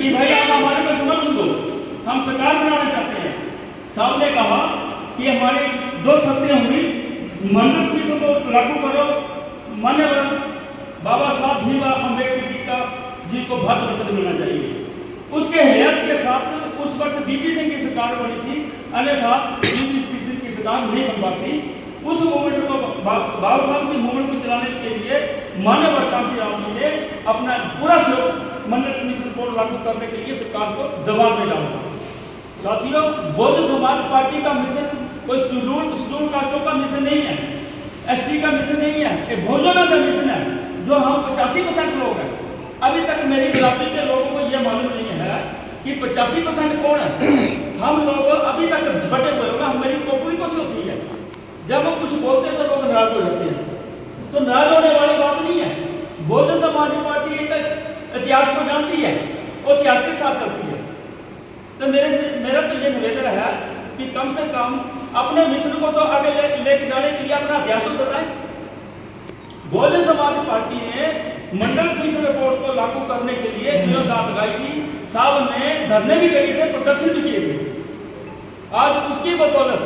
कि भाई आप हमारे को समर्थन दो, हम सरकार बनाना चाहते हैं। साहब ने कहा कि हमारी 2 शर्तें होंगी, मंडल कमीशन को लागू करो, मान्यवर बाबा साहब भीमराव अम्बेडकर जी को भारत रत्न मिलना चाहिए। उसके लिहाज के साथ उस वक्त बीपी सिंह की सरकार बनी थी, अन्यथा बीपी सिंह की सरकार नहीं बन पाती। उस मूवमेंट को बाबा साहब की मूवमेंट को चलाने के लिए मान्यवर कांशीराम जी ने अपना पूरा सहयोग मंडल कमीशन बोर्ड लागू करने के लिए सरकार को दबाव में डाला। साथियों, बौद्ध समाज पार्टी का मिशन कोई शेड्यूल कास्टों का मिशन नहीं है, एसटी का मिशन नहीं है, एक बहुजनों का मिशन है। जो हम 85% लोग हैं, अभी तक मेरी बिरादरी के लोगों को यह मालूम नहीं है कि 85% कौन है। हम लोग अभी तक बटे हुए लोग, हम मेरी कोपरी को से होती है, जब हम कुछ बोलते हैं तो लोग नाराज हो जाते हैं। तो नाराज होने वाली बात नहीं है। बौद्ध समाज पार्टी एक इतिहास को जानती है और इतिहास के साथ चलती है। तो मेरा तो ये निवेदन है कि कम से कम अपने मिशन को तो आगे लेके जाने के लिए अपना इतिहास तो बताएं। बौद्ध समाज पार्टी ने मंडल कमीशन रिपोर्ट को लागू करने के लिए दांत लगाई थी। साहब ने धरने भी किए थे, प्रदर्शन भी किए थे। आज उसकी बदौलत,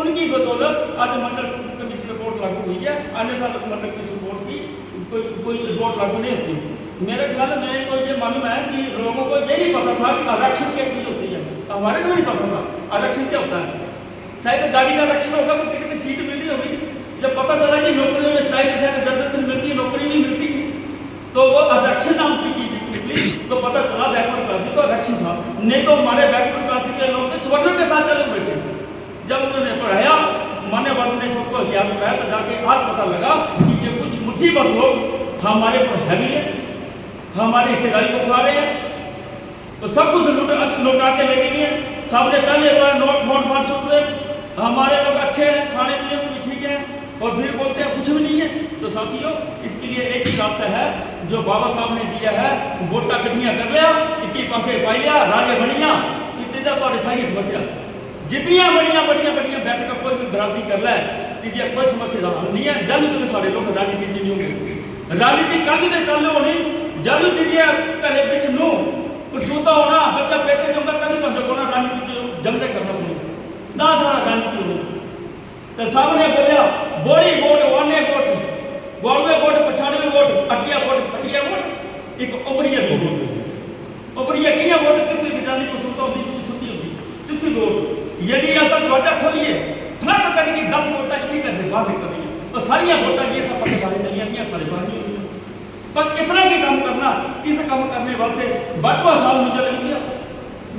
उनकी बदौलत आज मंडल कमीशन रिपोर्ट लागू हुई है, अन्यथा मंडल कमीशन रिपोर्ट की कोई रिपोर्ट लागू नहीं होती। मेरे ख्याल में को ये मालूम है कि लोगों को ये नहीं पता था कि आरक्षण क्या चीज़ होती है। हमारे को नहीं पता था आरक्षण क्या होता है। शायद गाड़ी का आरक्षण होगा, वो टिकट में सीट मिलती होगी। जब पता चला कि नौकरियों में 60% रिजर्वेशन मिलती है, नौकरी नहीं मिलती, तो वो आरक्षण नाम की चीज निकली। तो पता चला बैकवर्ड क्लासिक तो आरक्षण था, नहीं तो हमारे बैकवर्ड क्लासिक के लोग तो स्वर्णों के साथ चले हुए थे। जब उन्होंने पढ़ाया, मान्यवर ने सबको इतिहास पढ़ाया, तो जाके आज पता लगा कि ये कुछ मुट्ठी भर लोग हमारे पर हैवी है, हमारी हिस्सेदारी को खा रहे हैं। तो सब कुछ लुटा के लेके गए। सबने पहले बार नोट 500 रुपये, हमारे लोग अच्छे हैं, खाने पीने को भी ठीक है, और फिर बोलते हैं कुछ भी नहीं है। तो साथियों, इसके लिए एक ही रास्ता है जो बाबा साहब ने दिया है, वोटा कठिया कर लिया, इक्की पासे पाई लिया, राजे बनिया, इतने पर सारी समस्या जितनियां बड़िया बैठ कर कोई भी बराबरी कर ला है, कोई समस्या नहीं है। जल्द तो सारे लोग राजनीति नहीं होंगे, राजनीति कल होनी, जल्द घरे बिच नू प्रसूता होना, बच्चा पेटे जमता कभी तो जो कोना राजनीति जमते करना पड़ेगा ना, सारा राजनीति होनी। तो साहब ने बोलिया बोड़ी वोट, वाने वोट, गोलवे वोट, 95 वोट, अटिया वोट, एक ओबरिया भी वोट, ओबरिया किया वोट कितनी की प्रसूता होती सुती होती तिथि वोट। यदि ऐसा दरवाजा खोलिए, फ्लक करेंगे 10 वोटा एक कर दे बाहर निकल गई, तो सारिया वोटा ये सब पक्के बाहर चलिया गया, सारे बाहर नहीं हुई। पर इतना ही काम करना, इस काम करने वास्ते 12 साल मुझे लग गया।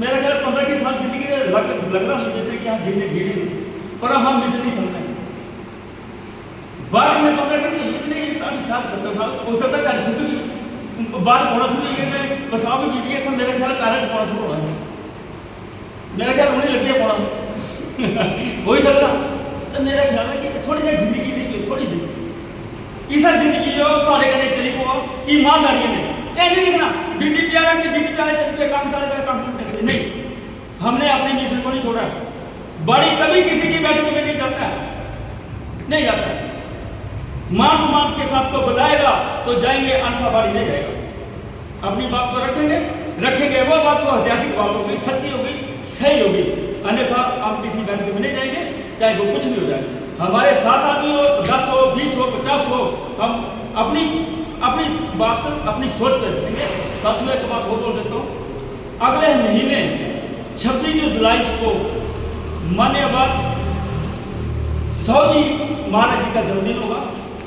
मेरा ख्याल 15 साल जिंदगी लग रहा मुझे कि हाँ जिंदगी जीने, पर हम मिशन नहीं समझते। बाद में 15 इतने 60 70 साल हो सकता है छुट्टी बात होना शुरू ये बस आप जीतिए सब। मेरे ख्याल पैरेंट्स पढ़ना शुरू हो रहा है, मेरा ख्याल उन्हें लग गया पढ़ा हो ही सकता। तो मेरा ख्याल है कि थोड़ी देर जिंदगी देखिए, थोड़ी देर इस जिंदगी जो सारे कने चली पो ईमानदारी में ये नहीं देखना बीजेपी वाला के बीच वाले चलते कांग्रेस वाले का कांग्रेस चलते नहीं। हमने अपने मिशन को नहीं छोड़ा। बड़ी कभी किसी की बैठक में नहीं जाता है, नहीं जाता है। मांस के साथ को बुलाएगा तो जाएंगे, अंथा बाड़ी नहीं जाएगा। अपनी बात को रखेंगे वो बात को ऐतिहासिक बात होगी, सच्ची होगी, सही होगी, अन्यथा हम किसी बैठक में नहीं जाएंगे, चाहे वो कुछ भी हो जाए। हमारे 7 आदमी हो, 10 हो, 20 हो, 50 हो, हम अपनी बात अपनी सोच पे रखेंगे। साथियों, एक बात और बोल देता हूँ, अगले महीने 26 जुलाई को मान्यवर साहू जी महाराज जी का जन्मदिन होगा।